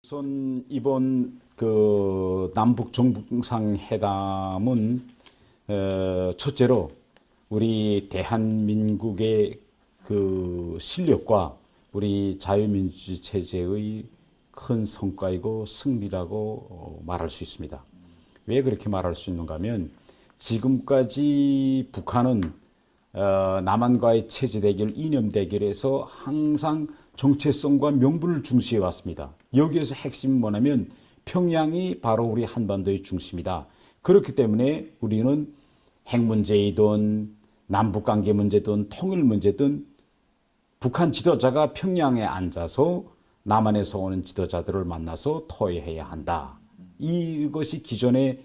우선 이번 그 남북 정상회담은 첫째로 우리 대한민국의 그 실력과 우리 자유민주주의 체제의 큰 성과이고 승리라고 말할 수 있습니다. 왜 그렇게 말할 수 있는가 하면 지금까지 북한은 남한과의 체제 대결, 이념 대결에서 항상 정체성과 명분을 중시해 왔습니다. 여기에서 핵심은 뭐냐면 평양이 바로 우리 한반도의 중심이다. 그렇기 때문에 우리는 핵 문제이든 남북관계 문제든 통일 문제든 북한 지도자가 평양에 앉아서 남한에서 오는 지도자들을 만나서 토의해야 한다. 이것이 기존의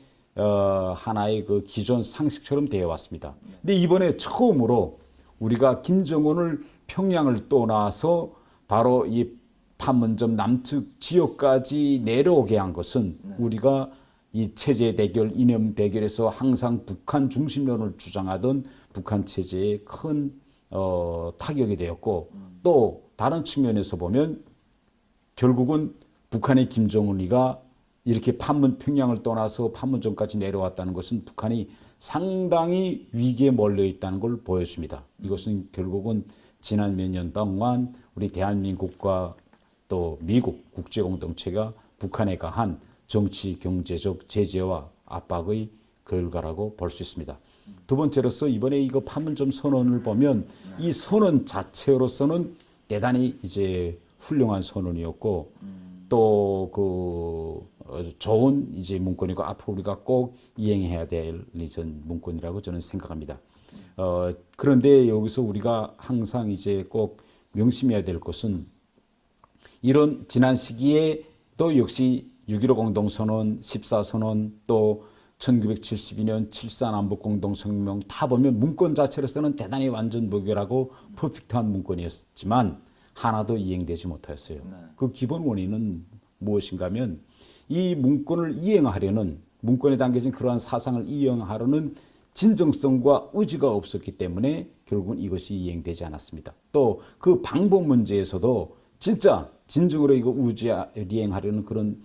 하나의 그 기존 상식처럼 되어 왔습니다. 근데 이번에 처음으로 우리가 김정은을 평양을 떠나서 바로 이 판문점 남측 지역까지 내려오게 한 것은 우리가 이 체제 대결, 이념 대결에서 항상 북한 중심론을 주장하던 북한 체제에 큰 타격이 되었고, 또 다른 측면에서 보면 결국은 북한의 김정은이가 이렇게 평양을 떠나서 판문점까지 내려왔다는 것은 북한이 상당히 위기에 몰려 있다는 걸 보여줍니다. 이것은 결국은 지난 몇 년 동안 우리 대한민국과 또 미국 국제공동체가 북한에 가한 정치, 경제적 제재와 압박의 결과라고 볼 수 있습니다. 두 번째로서 이번에 이거 판문점 선언을 보면 이 선언 자체로서는 대단히 이제 훌륭한 선언이었고 또 좋은 이제 문건이고 앞으로 우리가 꼭 이행해야 될 이전 문건이라고 저는 생각합니다. 그런데 여기서 우리가 항상 이제 꼭 명심해야 될 것은 이런 지난 시기에 또 역시 6.15 공동선언, 14선언 또 1972년 7.4 남북공동성명 다 보면 문건 자체로서는 대단히 완전 무결하고 퍼펙트한 문건이었지만 하나도 이행되지 못하였어요. 그 기본 원인은 무엇인가 하면 이 문건을 이행하려는 문건에 담겨진 그러한 사상을 이행하려는 진정성과 의지가 없었기 때문에 결국은 이것이 이행되지 않았습니다. 또 그 방법 문제에서도 진짜 진정으로 이거 이행하려는 그런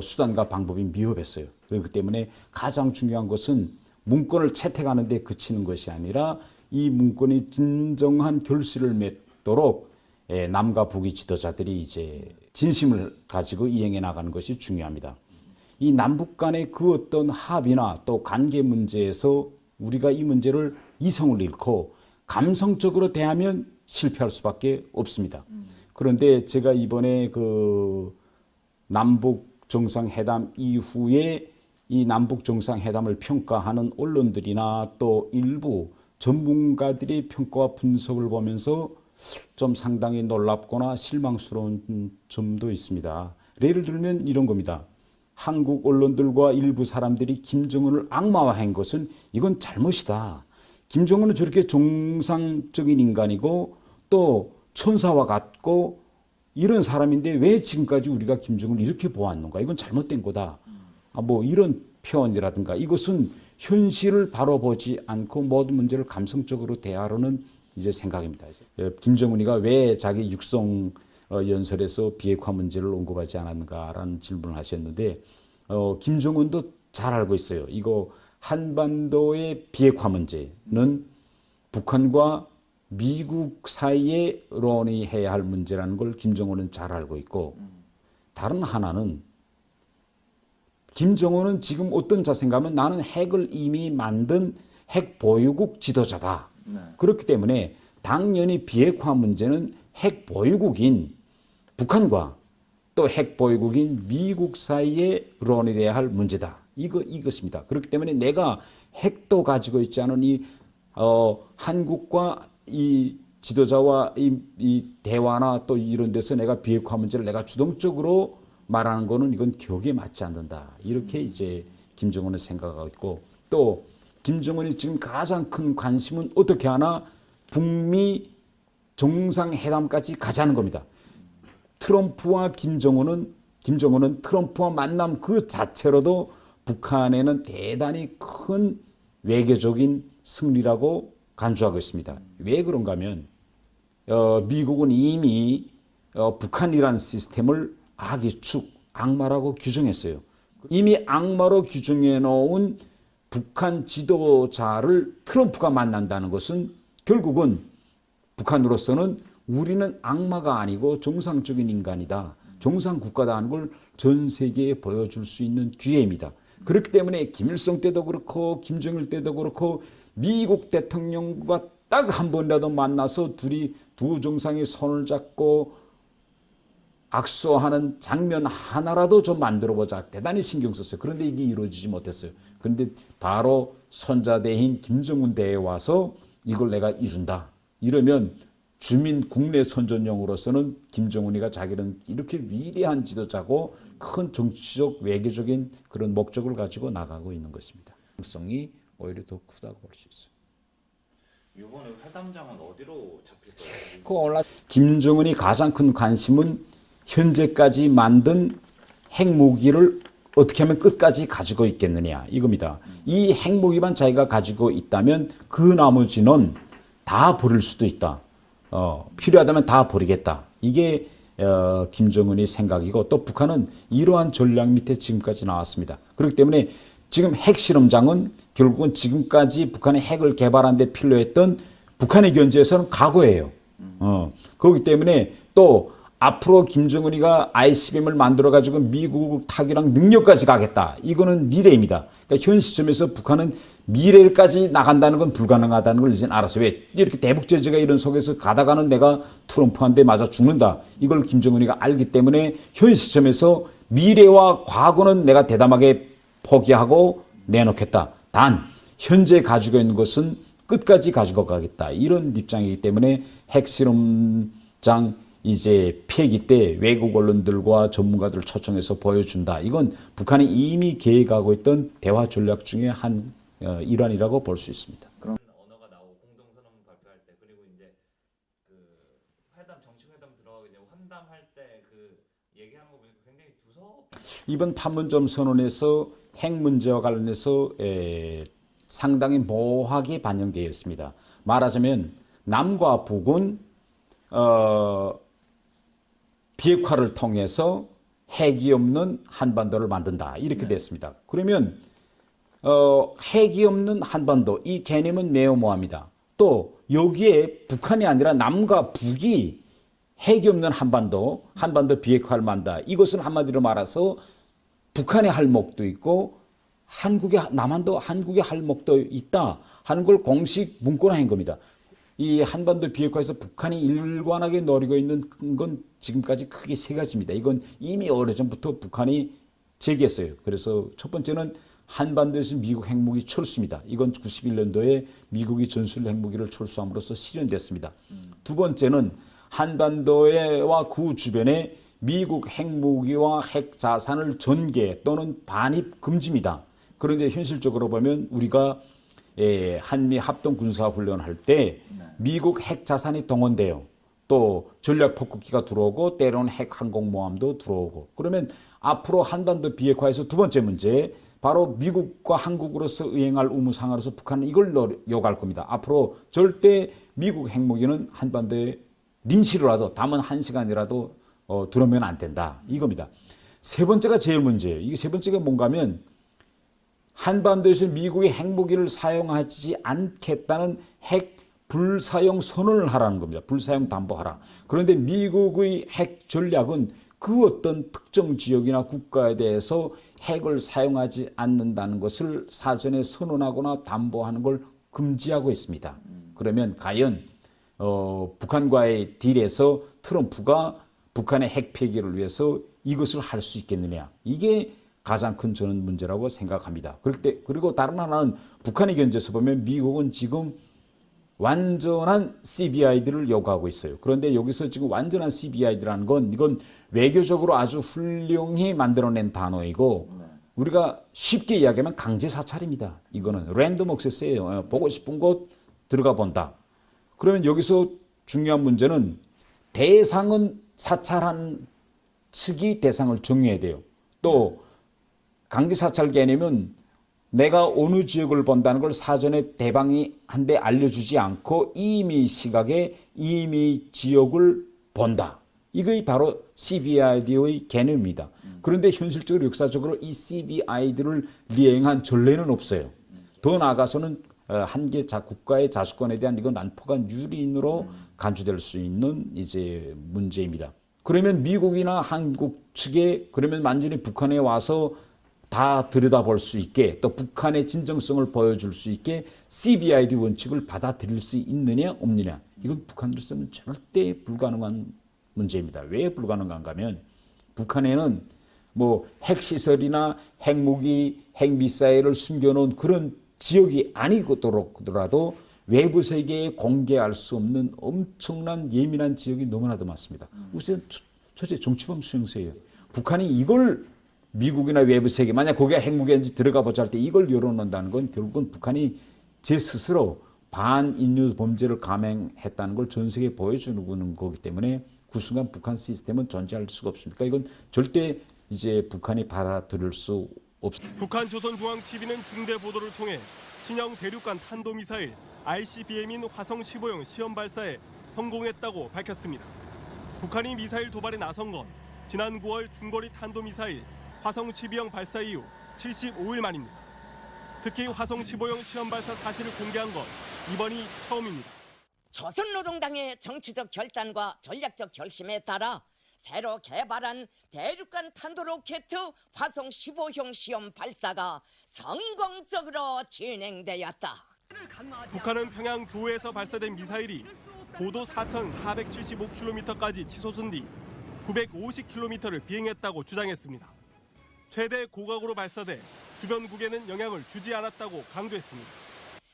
수단과 방법이 미흡했어요. 그렇기 때문에 가장 중요한 것은 문건을 채택하는 데 그치는 것이 아니라 이 문건이 진정한 결실을 맺도록 남과 북의 지도자들이 이제 진심을 가지고 이행해 나가는 것이 중요합니다. 이 남북 간의 그 어떤 합의나 또 관계 문제에서 우리가 이 문제를 이성을 잃고 감성적으로 대하면 실패할 수밖에 없습니다. 그런데 제가 이번에 그 남북 정상회담 이후에 이 남북 정상회담을 평가하는 언론들이나 또 일부 전문가들의 평가와 분석을 보면서 좀 상당히 놀랍거나 실망스러운 점도 있습니다. 예를 들면 이런 겁니다. 한국 언론들과 일부 사람들이 김정은을 악마화한 것은 이건 잘못이다. 김정은은 저렇게 정상적인 인간이고 또 천사와 같고 이런 사람인데 왜 지금까지 우리가 김정은을 이렇게 보았는가? 이건 잘못된 거다. 뭐 이런 표현이라든가 이것은 현실을 바로 보지 않고 모든 문제를 감성적으로 대하려는 이제 생각입니다. 김정은이가 왜 자기 육성 연설에서 비핵화 문제를 언급하지 않았는가라는 질문을 하셨는데 김정은도 잘 알고 있어요. 이거 한반도의 비핵화 문제는 북한과 미국 사이에 논의해야 할 문제라는 걸 김정은은 잘 알고 있고 다른 하나는 김정은은 지금 어떤 자세인가 하면 나는 핵을 이미 만든 핵 보유국 지도자다. 그렇기 때문에 당연히 비핵화 문제는 핵 보유국인 북한과 또 핵 보유국인 미국 사이에 논의돼야 할 문제다. 이것입니다. 그렇기 때문에 내가 핵도 가지고 있지 않은 이 한국과 이 지도자와 이 대화나 또 이런 데서 내가 비핵화 문제를 내가 주동적으로 말하는 거는 이건 격에 맞지 않는다. 이렇게 이제 김정은은 생각하고 있고 또 김정은이 지금 가장 큰 관심은 어떻게 하나 북미 정상회담까지 가자는 겁니다. 트럼프와 김정은은 트럼프와 만남 그 자체로도 북한에는 대단히 큰 외교적인 승리라고 간주하고 있습니다. 왜 그런가 하면 미국은 이미 북한이란 시스템을 악의 축, 악마라고 규정했어요. 이미 악마로 규정해 놓은 북한 지도자를 트럼프가 만난다는 것은 결국은 북한으로서는 우리는 악마가 아니고 정상적인 인간이다. 정상 국가다 하는 걸 전 세계에 보여줄 수 있는 기회입니다. 그렇기 때문에 김일성 때도 그렇고 김정일 때도 그렇고 미국 대통령과 딱 한 번이라도 만나서 두 정상이 손을 잡고 악수하는 장면 하나라도 좀 만들어보자. 대단히 신경 썼어요. 그런데 이게 이루어지지 못했어요. 그런데 바로 손자대인 김정은 대에 와서 이걸 내가 이룬다. 이러면 주민 국내 선전용으로서는 김정은이가 자기는 이렇게 위대한 지도자고 큰 정치적 외교적인 그런 목적을 가지고 나가고 있는 것입니다. 가능성이 오히려 더 크다고 볼 수 있어요. 이번에 회담장은 어디로 잡힐 거예요? 김정은이 가장 큰 관심은 현재까지 만든 핵무기를 어떻게 하면 끝까지 가지고 있겠느냐 이겁니다. 이 핵무기만 자기가 가지고 있다면 그 나머지는 다 버릴 수도 있다. 필요하다면 다 버리겠다. 이게 김정은의 생각이고 또 북한은 이러한 전략 밑에 지금까지 나왔습니다. 그렇기 때문에 지금 핵실험장은 결국은 지금까지 북한의 핵을 개발하는 데 필요했던 북한의 견제에서는 과거예요. 그렇기 때문에 또 앞으로 김정은이가 ICBM을 만들어가지고 미국 타격이랑 능력까지 가겠다. 이거는 미래입니다. 그러니까 현 시점에서 북한은 미래까지 나간다는 건 불가능하다는 걸 이제 알았어요. 왜? 이렇게 대북 제재가 이런 속에서 가다가는 내가 트럼프한테 맞아 죽는다. 이걸 김정은이가 알기 때문에 현 시점에서 미래와 과거는 내가 대담하게 포기하고 내놓겠다. 단 현재 가지고 있는 것은 끝까지 가지고 가겠다. 이런 입장이기 때문에 핵실험장 이제 폐기 때 외국 언론들과 전문가들을 초청해서 보여준다. 이건 북한이 이미 계획하고 있던 대화 전략 중에 한 일환이라고 볼 수 있습니다. 그런 언어가 나오고 공동선언 발표할 때 그리고 이제 그 정치회담 들어가게 되고 환담할 때 그 얘기하는 거 보니까 굉장히 이번 판문점 선언에서 핵 문제와 관련해서 상당히 모호하게 반영되어 있습니다. 말하자면 남과 북은 비핵화를 통해서 핵이 없는 한반도를 만든다. 이렇게 됐습니다. 그러면 핵이 없는 한반도 이 개념은 매우 모호합니다. 또 여기에 북한이 아니라 남과 북이 핵이 없는 한반도 비핵화를 만든다. 이것은 한마디로 말해서 북한의 할목도 있고 남한도 한국의 할목도 있다 하는 걸 공식 문구화한 겁니다. 이 한반도 비핵화에서 북한이 일관하게 노리고 있는 건 지금까지 크게 세 가지입니다. 이건 이미 오래전부터 북한이 제기했어요. 그래서 첫 번째는 한반도에서 미국 핵무기 철수입니다. 이건 91년도에 미국이 전술 핵무기를 철수함으로써 실현됐습니다. 두 번째는 한반도와 그 주변에 미국 핵무기와 핵자산을 전개 또는 반입 금지입니다. 그런데 현실적으로 보면 우리가 한미 합동 군사훈련을 할 때 미국 핵자산이 동원돼요. 또 전략폭격기가 들어오고 때로는 핵항공모함도 들어오고 그러면 앞으로 한반도 비핵화에서 두 번째 문제 바로 미국과 한국으로서 의행할 의무상으로서 북한은 이걸 요구할 겁니다. 앞으로 절대 미국 핵무기는 한반도에 임시로라도 담은 1시간이라도 들어오면 안 된다. 이겁니다. 세 번째가 제일 문제예요. 이게 세 번째가 뭔가 하면 한반도에서 미국의 핵무기를 사용하지 않겠다는 핵 불사용 선언을 하라는 겁니다. 불사용 담보하라. 그런데 미국의 핵 전략은 그 어떤 특정 지역이나 국가에 대해서 핵을 사용하지 않는다는 것을 사전에 선언하거나 담보하는 걸 금지하고 있습니다. 그러면 과연 북한과의 딜에서 트럼프가 북한의 핵 폐기를 위해서 이것을 할 수 있겠느냐. 이게 가장 큰 저는 문제라고 생각합니다. 그리고 다른 하나는 북한의 견제에서 보면 미국은 지금 완전한 CBID를 요구하고 있어요. 그런데 여기서 지금 완전한 CBID라는 건 이건 외교적으로 아주 훌륭히 만들어낸 단어이고 우리가 쉽게 이야기하면 강제 사찰입니다. 이거는 랜덤 액세스예요. 보고 싶은 곳 들어가 본다. 그러면 여기서 중요한 문제는 대상은 사찰한 측이 대상을 정해야 돼요. 또 강제 사찰 개념은 내가 어느 지역을 본다는 걸 사전에 대방이한테 알려주지 않고 이미 시각에 이미 지역을 본다. 이게 바로 CBID의 개념입니다. 그런데 현실적으로 역사적으로 이 CBI들을 리행한 전례는 없어요. 더 나아가서는 한계 국가의 자주권에 대한 이건 난폭한 유린으로 간주될 수 있는 이제 문제입니다. 그러면 미국이나 한국 측에 그러면 완전히 북한에 와서 다 들여다볼 수 있게 또 북한의 진정성을 보여줄 수 있게 CBID 원칙을 받아들일 수 있느냐 없느냐 이건 북한으로서는 절대 불가능한 문제입니다. 왜 불가능한가 하면 북한에는 뭐 핵시설이나 핵무기, 핵미사일을 숨겨놓은 그런 지역이 아니더라도 외부 세계에 공개할 수 없는 엄청난 예민한 지역이 너무나도 많습니다. 우선 첫째 정치범 수용소예요. 북한이 이걸 미국이나 외부 세계 만약 거기에 핵무기인지 들어가 보자 할 때 이걸 열어놓는다는 건 결국은 북한이 제 스스로 반인류 범죄를 감행했다는 걸 전 세계에 보여주는 거기 때문에 그 순간 북한 시스템은 존재할 수가 없습니다. 그러니까 이건 절대 이제 북한이 받아들일 수 없습니다. 북한 조선중앙TV는 중대 보도를 통해 신형 대륙간 탄도미사일 ICBM인 화성 15형 시험 발사에 성공했다고 밝혔습니다. 북한이 미사일 도발에 나선 건 지난 9월 중거리 탄도미사일 화성 12형 발사 이후 75일 만입니다. 특히 화성 15형 시험 발사 사실을 공개한 건 이번이 처음입니다. 조선노동당의 정치적 결단과 전략적 결심에 따라 새로 개발한 대륙간 탄도 로켓 화성 15형 시험 발사가 성공적으로 진행되었다. 북한은 평양 조해에서 발사된 미사일이 고도 4,475km까지 치솟은 뒤 950km를 비행했다고 주장했습니다. 최대 고각으로 발사돼 주변국에는 영향을 주지 않았다고 강조했습니다.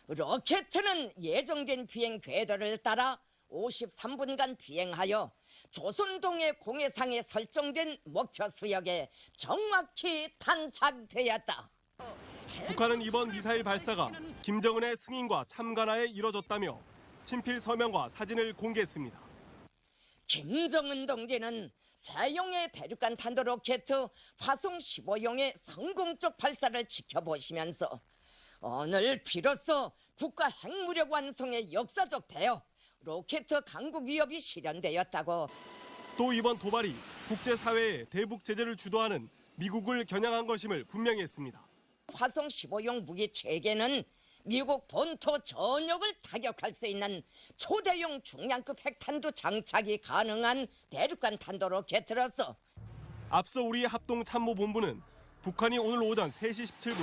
로켓은 예정된 비행 궤도를 따라 53분간 비행하여 조선동해 공해상에 설정된 목표 수역에 정확히 탄착되었다. 북한은 이번 미사일 발사가 김정은의 승인과 참관하에 이뤄졌다며 친필 서명과 사진을 공개했습니다. 김정은 동지는 세형의 대륙간 탄도 로켓 화성 15형의 성공적 발사를 지켜보시면서 오늘 비로소 국가 핵무력 완성의 역사적 대여 로켓 강국 위협이 실현되었다고. 또 이번 도발이 국제사회의 대북 제재를 주도하는 미국을 겨냥한 것임을 분명히 했습니다. 화성 15형 무기 체계는 미국 본토 전역을 타격할 수 있는 초대형 중량급 핵탄두 장착이 가능한 대륙간 탄도 로켓으로서 앞서 우리 합동참모본부는 북한이 오늘 오전 3시 17분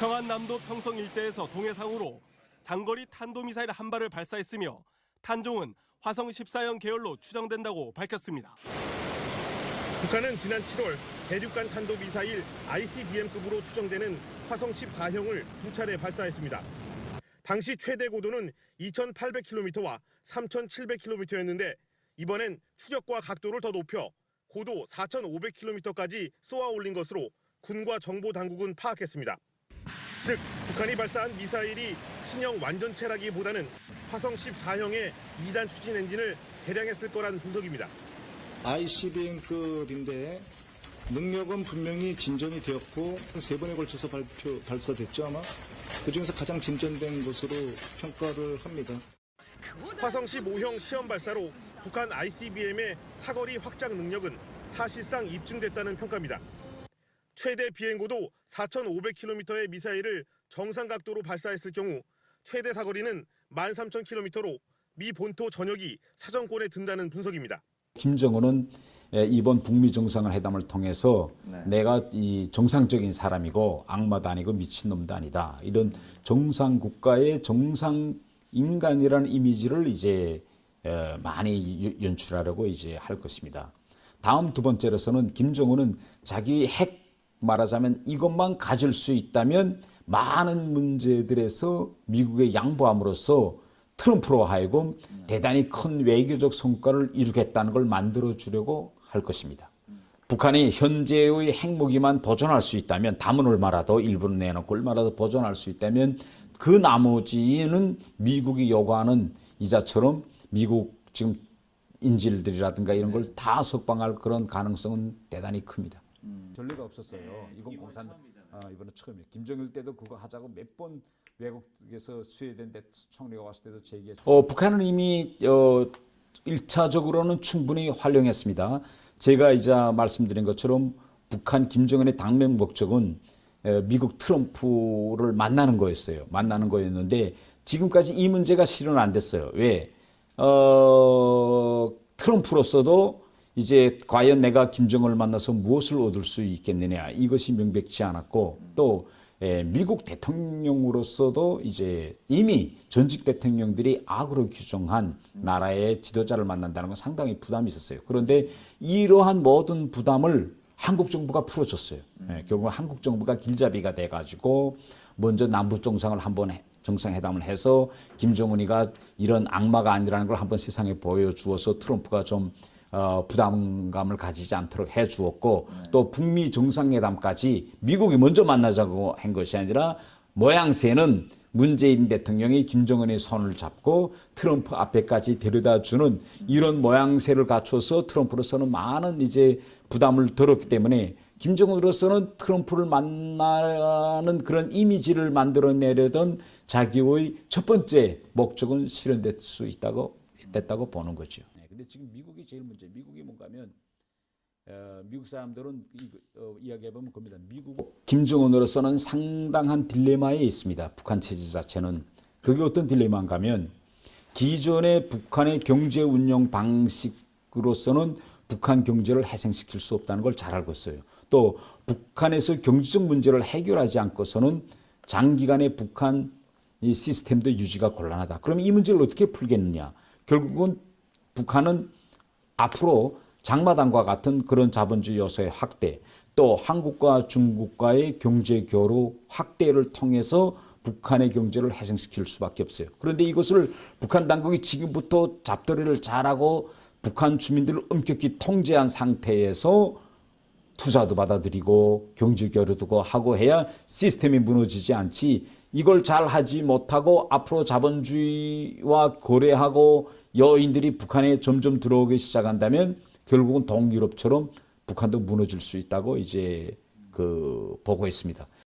평안남도 평성 일대에서 동해상으로 장거리 탄도미사일 한 발을 발사했으며 탄종은 화성 14형 계열로 추정된다고 밝혔습니다. 북한은 지난 7월 대륙간 탄도미사일 ICBM급으로 추정되는 화성 14형을 두 차례 발사했습니다. 당시 최대 고도는 2,800km와 3,700km였는데 이번엔 추적과 각도를 더 높여 고도 4,500km까지 쏘아 올린 것으로 군과 정보 당국은 파악했습니다. 즉 북한이 발사한 미사일이 신형 완전체라기보다는 화성 14형의 2단 추진 엔진을 개량했을 거란 분석입니다. ICBM급인데 능력은 분명히 진전이 되었고 3번에 걸쳐서 발사됐죠 아마. 그중에서 가장 진전된 것으로 평가를 합니다. 화성 15형 시험 발사로 북한 ICBM의 사거리 확장 능력은 사실상 입증됐다는 평가입니다. 최대 비행고도 4,500km의 미사일을 정상 각도로 발사했을 경우 최대 사거리는 13,000km로 미 본토 전역이 사정권에 든다는 분석입니다. 김정은은 이번 북미 정상회담을 통해서 내가 이 정상적인 사람이고 악마도 아니고 미친놈도 아니다. 이런 정상 국가의 정상 인간이라는 이미지를 이제 많이 연출하려고 이제 할 것입니다. 다음 두 번째로서는 김정은은 자기 핵 말하자면 이것만 가질 수 있다면 많은 문제들에서 미국에 양보함으로써 트럼프로 하여금 대단히 큰 외교적 성과를 이루겠다는 걸 만들어주려고 할 것입니다. 북한이 현재의 핵무기만 보존할 수 있다면 담은 얼마라도 일부는 내놓고 얼마라도 보존할 수 있다면 그 나머지는 미국이 요구하는 이자처럼 미국 지금 인질들이라든가 이런 걸 다 석방할 그런 가능성은 대단히 큽니다. 전례가 없었어요. 이건 공산 이번에 처음이에요. 김정일 때도 그거 하자고 몇 번 외국에서 스웨덴 총리가 왔을 때도 제기했어요. 북한은 이미 1차적으로는 충분히 활용했습니다. 제가 이제 말씀드린 것처럼 북한 김정은의 당면 목적은 미국 트럼프를 만나는 거였어요. 만나는 거였는데 지금까지 이 문제가 실현 안 됐어요. 왜? 트럼프로서도 이제 과연 내가 김정은을 만나서 무엇을 얻을 수 있겠느냐 이것이 명백치 않았고 또 미국 대통령으로서도 이제 이미 전직 대통령들이 악으로 규정한 나라의 지도자를 만난다는 건 상당히 부담이 있었어요. 그런데 이러한 모든 부담을 한국 정부가 풀어줬어요. 결국 한국 정부가 길잡이가 돼가지고 먼저 남북 정상회담을 해서 김정은이가 이런 악마가 아니라는 걸 한번 세상에 보여주어서 트럼프가 좀 부담감을 가지지 않도록 해주었고 또 북미 정상회담까지 미국이 먼저 만나자고 한 것이 아니라 모양새는 문재인 대통령이 김정은의 손을 잡고 트럼프 앞에까지 데려다주는 이런 모양새를 갖춰서 트럼프로서는 많은 이제 부담을 덜었기 때문에 김정은으로서는 트럼프를 만나는 그런 이미지를 만들어내려던 자기의 첫 번째 목적은 실현될 수 됐다고 보는 거죠. 근데 지금 미국이 제일 문제. 미국이 뭔가 하면 미국 사람들은 이야기해보면 겁니다. 미국 김정은으로서는 상당한 딜레마에 있습니다. 북한 체제 자체는. 그게 어떤 딜레마인가 하면 기존의 북한의 경제 운영 방식으로서는 북한 경제를 해생시킬 수 없다는 걸 잘 알고 있어요. 또 북한에서 경제적 문제를 해결하지 않고서는 장기간의 북한 이 시스템도 유지가 곤란하다. 그러면 이 문제를 어떻게 풀겠느냐. 결국은 북한은 앞으로 장마당과 같은 그런 자본주의 요소의 확대, 또 한국과 중국과의 경제 교류 확대를 통해서 북한의 경제를 해생시킬 수밖에 없어요. 그런데 이것을 북한 당국이 지금부터 잡더리를 잘하고 북한 주민들을 엄격히 통제한 상태에서 투자도 받아들이고 경제 교류도 하고 해야 시스템이 무너지지 않지, 이걸 잘 하지 못하고 앞으로 자본주의와 거래하고 여인들이 북한에 점점 들어오기 시작한다면 결국은 동유럽처럼 북한도 무너질 수 있다고 이제 보고 있습니다.